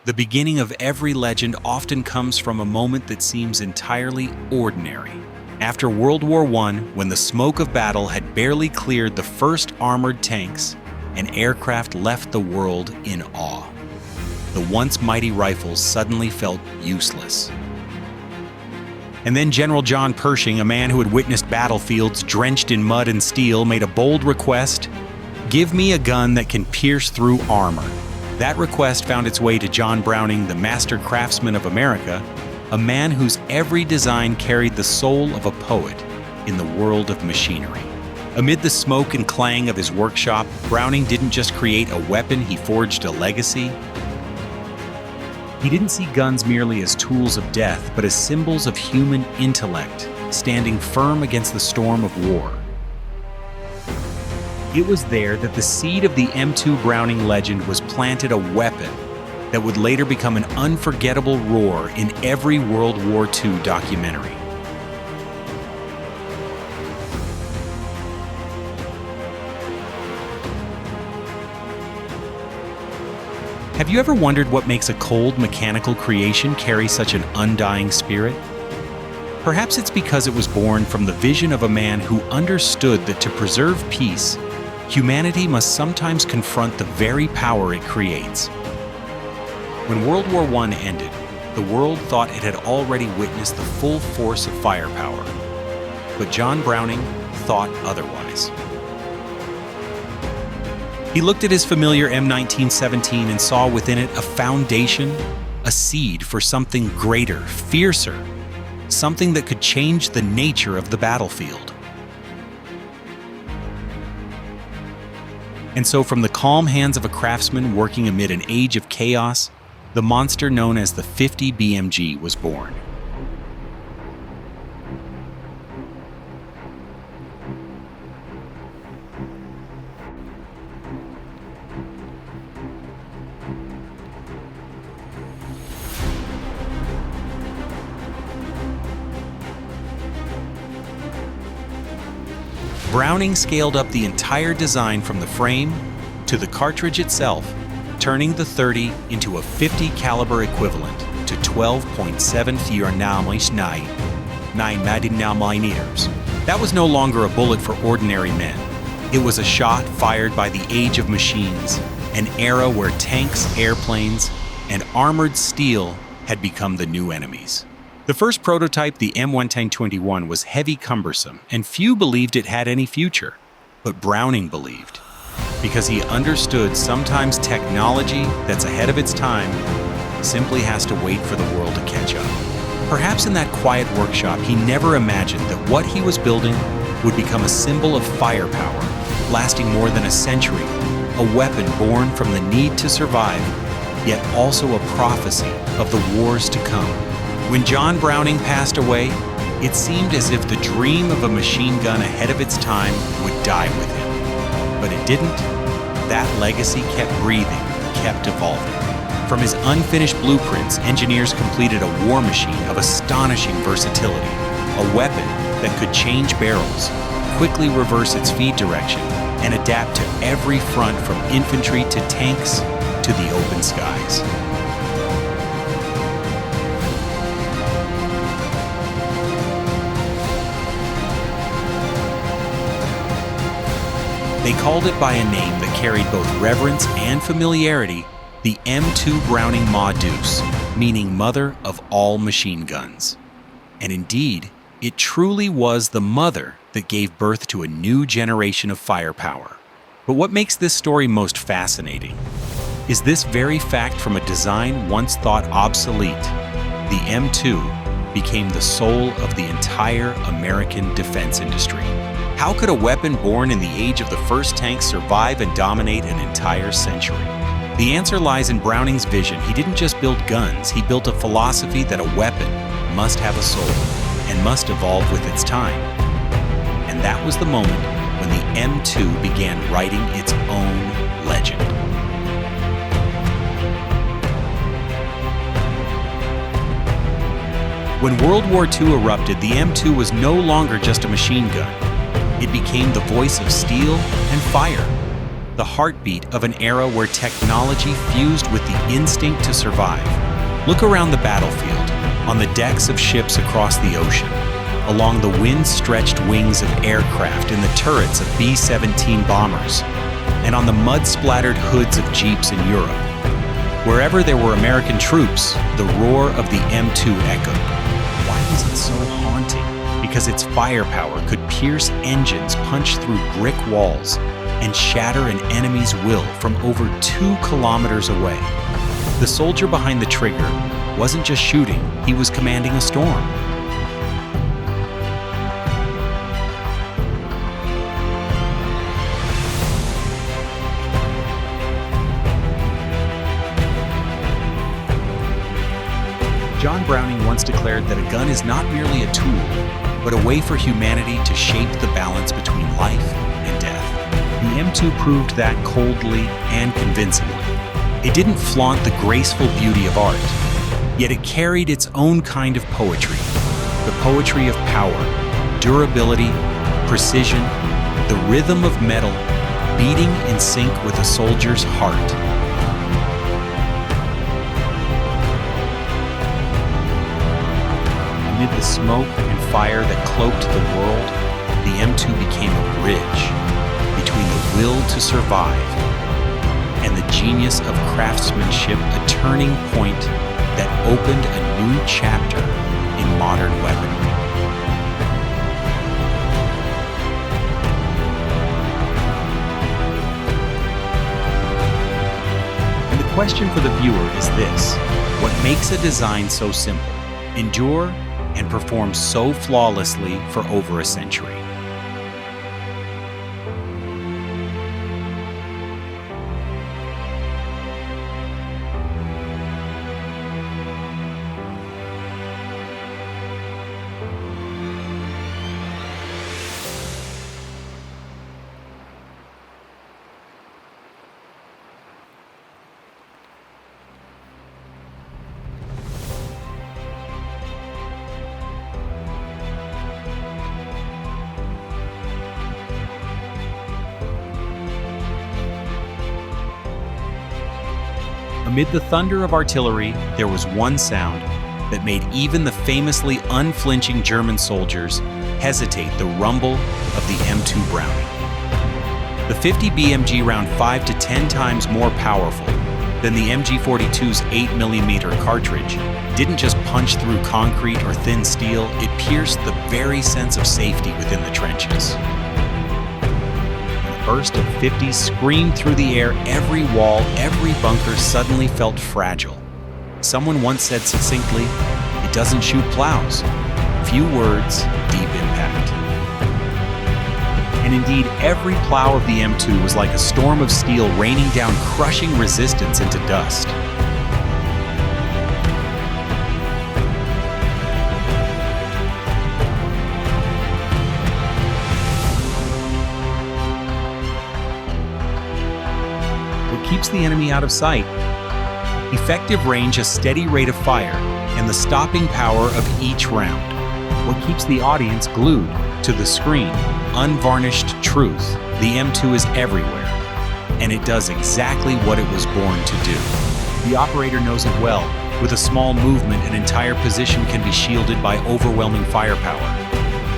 The beginning of every legend often comes from a moment that seems entirely ordinary. After World War I, when the smoke of battle had barely cleared the first armored tanks, an aircraft left the world in awe. The once mighty rifles suddenly felt useless. And then General John Pershing, a man who had witnessed battlefields drenched in mud and steel, made a bold request: "Give me a gun that can pierce through armor." That request found its way to John Browning, the master craftsman of America, a man whose every design carried the soul of a poet in the world of machinery. Amid the smoke and clang of his workshop, Browning didn't just create a weapon, he forged a legacy. He didn't see guns merely as tools of death, but as symbols of human intellect, standing firm against the storm of war. It was there that the seed of the M2 Browning legend was planted, a weapon that would later become an unforgettable roar in every World War II documentary. Have you ever wondered what makes a cold mechanical creation carry such an undying spirit? Perhaps it's because it was born from the vision of a man who understood that to preserve peace, humanity must sometimes confront the very power it creates. When World War I ended, the world thought it had already witnessed the full force of firepower. But John Browning thought otherwise. He looked at his familiar M1917 and saw within it a foundation, a seed for something greater, fiercer, something that could change the nature of the battlefield. And so from the calm hands of a craftsman working amid an age of chaos, the monster known as the 50 BMG was born. Browning scaled up the entire design from the frame to the cartridge itself, turning the 30 into a 50 caliber equivalent to 12.74 9mm. That was no longer a bullet for ordinary men. It was a shot fired by the age of machines, an era where tanks, airplanes, and armored steel had become the new enemies. The first prototype, the M1921, was heavy, cumbersome, and few believed it had any future. But Browning believed, because he understood sometimes technology that's ahead of its time simply has to wait for the world to catch up. Perhaps in that quiet workshop, he never imagined that what he was building would become a symbol of firepower, lasting more than a century, a weapon born from the need to survive, yet also a prophecy of the wars to come. When John Browning passed away, it seemed as if the dream of a machine gun ahead of its time would die with him. But it didn't. That legacy kept breathing, kept evolving. From his unfinished blueprints, engineers completed a war machine of astonishing versatility, a weapon that could change barrels, quickly reverse its feed direction, and adapt to every front from infantry to tanks to the open skies. They called it by a name that carried both reverence and familiarity, the M2 Browning Deuce, meaning mother of all machine guns. And indeed, it truly was the mother that gave birth to a new generation of firepower. But what makes this story most fascinating is this very fact: from a design once thought obsolete, the M2 became the soul of the entire American defense industry. How could a weapon born in the age of the first tanks survive and dominate an entire century? The answer lies in Browning's vision. He didn't just build guns, he built a philosophy that a weapon must have a soul and must evolve with its time. And that was the moment when the M2 began writing its own legend. When World War II erupted, the M2 was no longer just a machine gun. It became the voice of steel and fire, the heartbeat of an era where technology fused with the instinct to survive. Look around the battlefield, on the decks of ships across the ocean, along the wind-stretched wings of aircraft in the turrets of B-17 bombers, and on the mud-splattered hoods of jeeps in Europe. Wherever there were American troops, the roar of the M2 echoed. Why was it so haunting? Because its firepower could pierce engines, punch through brick walls, and shatter an enemy's will from over 2 kilometers away. The soldier behind the trigger wasn't just shooting, he was commanding a storm. John Browning once declared that a gun is not merely a tool, but a way for humanity to shape the balance between life and death. The M2 proved that coldly and convincingly. It didn't flaunt the graceful beauty of art, yet it carried its own kind of poetry. The poetry of power, durability, precision, the rhythm of metal beating in sync with a soldier's heart. Amid the smoke and fire that cloaked the world, the M2 became a bridge between the will to survive and the genius of craftsmanship, a turning point that opened a new chapter in modern weaponry. And the question for the viewer is this: what makes a design so simple, endure, and perform so flawlessly for over a century? Amid the thunder of artillery, there was one sound that made even the famously unflinching German soldiers hesitate: the rumble of the M2 Browning. The 50 BMG round 5 to 10 times more powerful than the MG42's 8mm cartridge didn't just punch through concrete or thin steel, it pierced the very sense of safety within the trenches. A burst of 50s screamed through the air. Every wall, every bunker suddenly felt fragile. Someone once said succinctly, "It doesn't shoot plows." Few words, deep impact. And indeed, every plow of the M2 was like a storm of steel raining down crushing resistance into dust. Keeps the enemy out of sight. Effective range, a steady rate of fire, and the stopping power of each round. What keeps the audience glued to the screen? Unvarnished truth. The M2 is everywhere, and it does exactly what it was born to do. The operator knows it well. With a small movement, an entire position can be shielded by overwhelming firepower.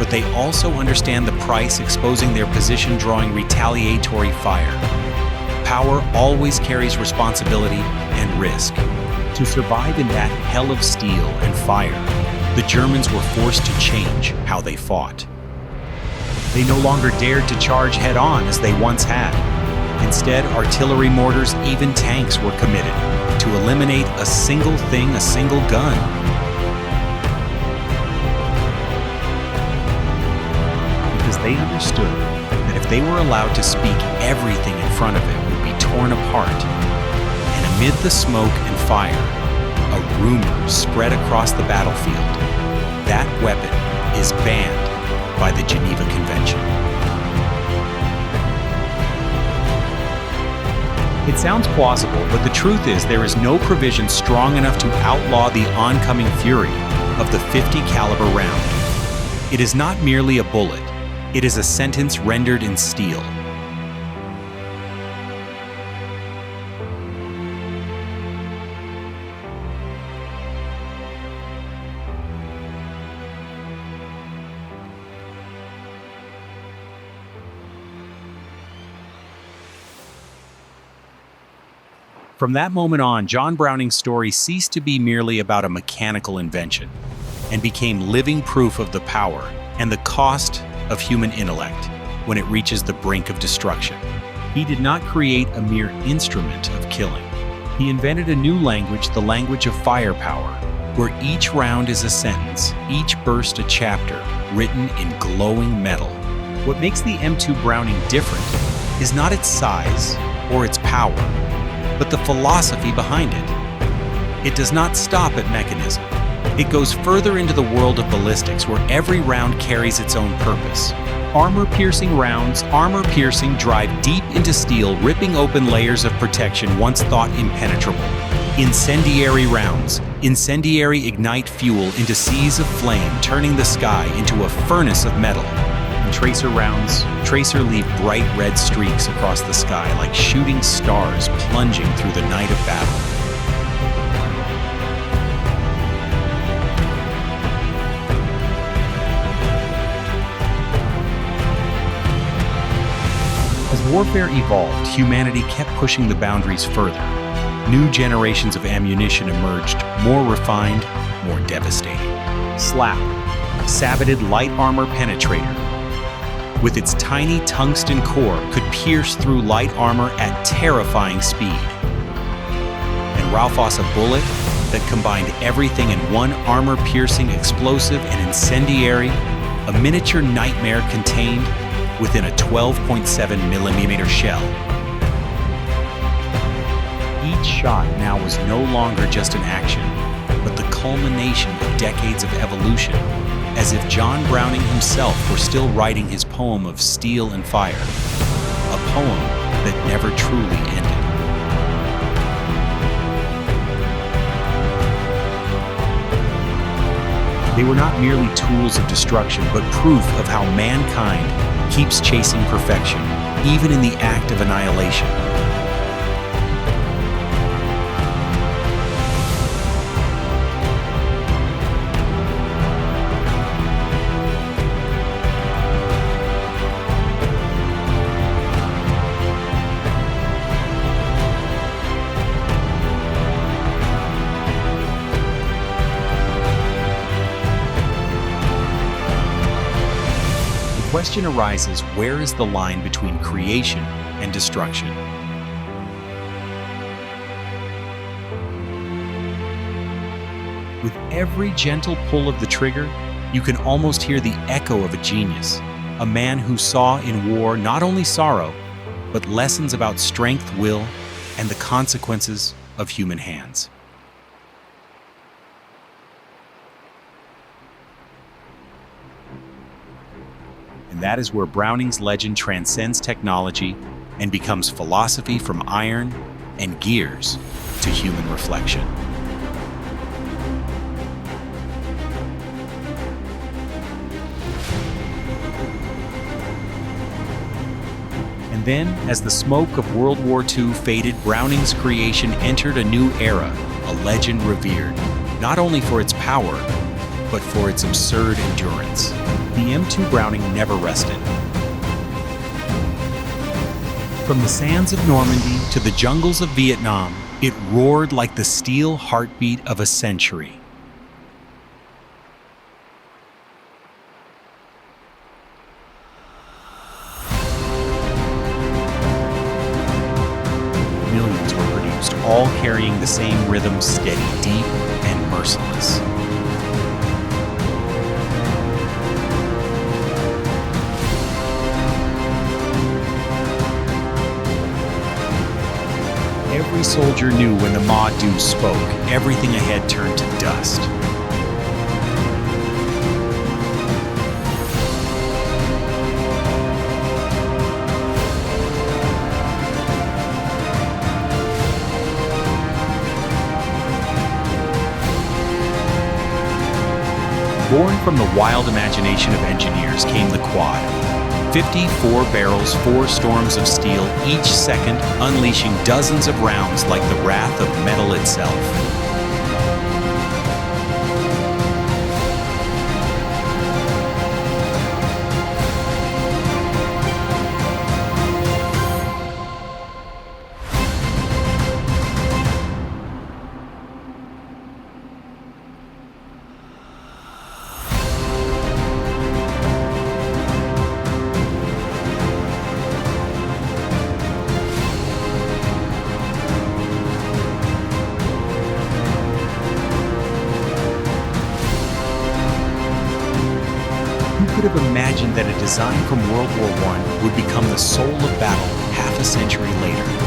But they also understand the price, exposing their position, drawing retaliatory fire. Power always carries responsibility and risk. To survive in that hell of steel and fire, the Germans were forced to change how they fought. They no longer dared to charge head-on as they once had. Instead, artillery mortars, even tanks were committed to eliminate a single thing, a single gun. Because they understood that if they were allowed to speak, everything in front of it would be torn apart. And amid the smoke and fire, a rumor spread across the battlefield. That weapon is banned by the Geneva Convention. It sounds plausible, but the truth is there is no provision strong enough to outlaw the oncoming fury of the .50 caliber round. It is not merely a bullet, it is a sentence rendered in steel. From that moment on, John Browning's story ceased to be merely about a mechanical invention and became living proof of the power and the cost of human intellect when it reaches the brink of destruction. He did not create a mere instrument of killing. He invented a new language, the language of firepower, where each round is a sentence, each burst a chapter, written in glowing metal. What makes the M2 Browning different is not its size or its power, but the philosophy behind it. It does not stop at mechanism. It goes further into the world of ballistics, where every round carries its own purpose. Armor-piercing rounds, armor-piercing, drive deep into steel, ripping open layers of protection once thought impenetrable. Incendiary rounds, incendiary ignite fuel into seas of flame, turning the sky into a furnace of metal. And tracer rounds, tracer leave bright red streaks across the sky like shooting stars plunging through the night of battle. As warfare evolved, humanity kept pushing the boundaries further. New generations of ammunition emerged, more refined, more devastating. SLAP, Sabbated Light Armor Penetrator, with its tiny tungsten core, could pierce through light armor at terrifying speed. And Raufoss, a bullet that combined everything in one armor-piercing, explosive, and incendiary, a miniature nightmare contained within a 12.7mm shell. Each shot now was no longer just an action, but the culmination of decades of evolution, as if John Browning himself were still writing his poem of steel and fire, a poem that never truly ended. They were not merely tools of destruction, but proof of how mankind keeps chasing perfection, even in the act of annihilation. The question arises, where is the line between creation and destruction? With every gentle pull of the trigger, you can almost hear the echo of a genius, a man who saw in war not only sorrow, but lessons about strength, will, and the consequences of human hands. And that is where Browning's legend transcends technology and becomes philosophy, from iron and gears to human reflection. And then, as the smoke of World War II faded, Browning's creation entered a new era, a legend revered, not only for its power, but for its absurd endurance. The M2 Browning never rested. From the sands of Normandy to the jungles of Vietnam, it roared like the steel heartbeat of a century. Millions were produced, all carrying the same rhythm, steady, deep, and merciless. Every soldier knew when the Ma Deuce spoke, everything ahead turned to dust. Born from the wild imagination of engineers came the quad. 54 barrels, 4 storms of steel, each second unleashing dozens of rounds like the wrath of metal itself. design from World War I would become the soul of battle half a century later.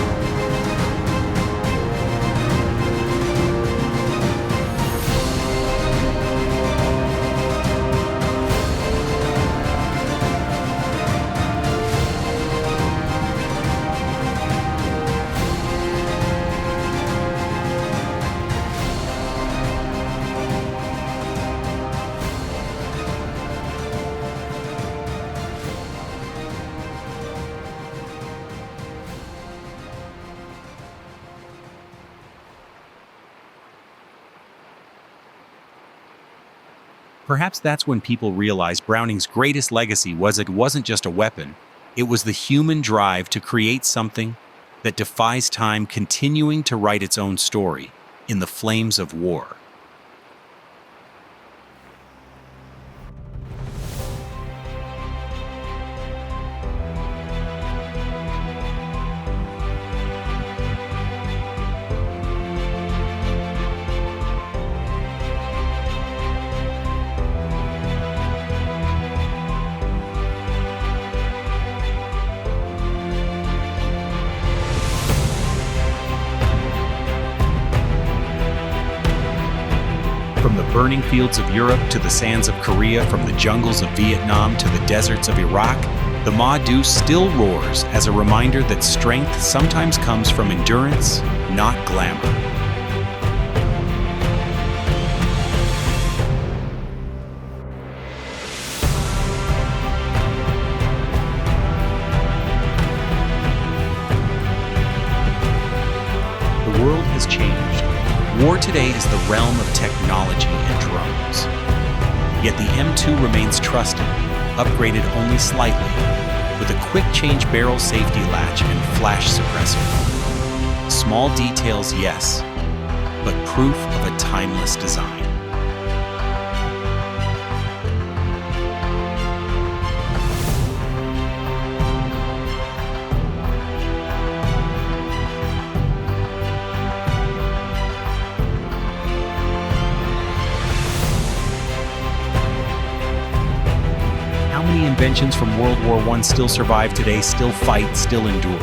Perhaps that's when people realized Browning's greatest legacy was it wasn't just a weapon, it was the human drive to create something that defies time, continuing to write its own story in the flames of war. From the burning fields of Europe to the sands of Korea, from the jungles of Vietnam to the deserts of Iraq, the Deuce still roars as a reminder that strength sometimes comes from endurance, not glamour. The world has changed. War today is the realm of technology and drones. Yet the M2 remains trusted, upgraded only slightly, with a quick change barrel safety latch and flash suppressor. Small details, yes, but proof of a timeless design. How many inventions from World War I still survive today, still fight, still endure?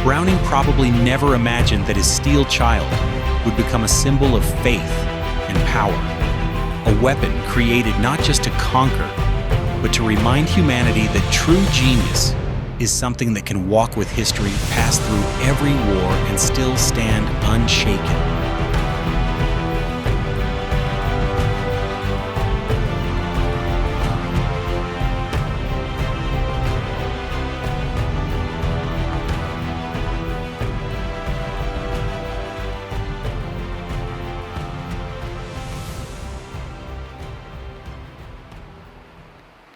Browning probably never imagined that his steel child would become a symbol of faith and power, a weapon created not just to conquer, but to remind humanity that true genius is something that can walk with history, pass through every war, and still stand unshaken.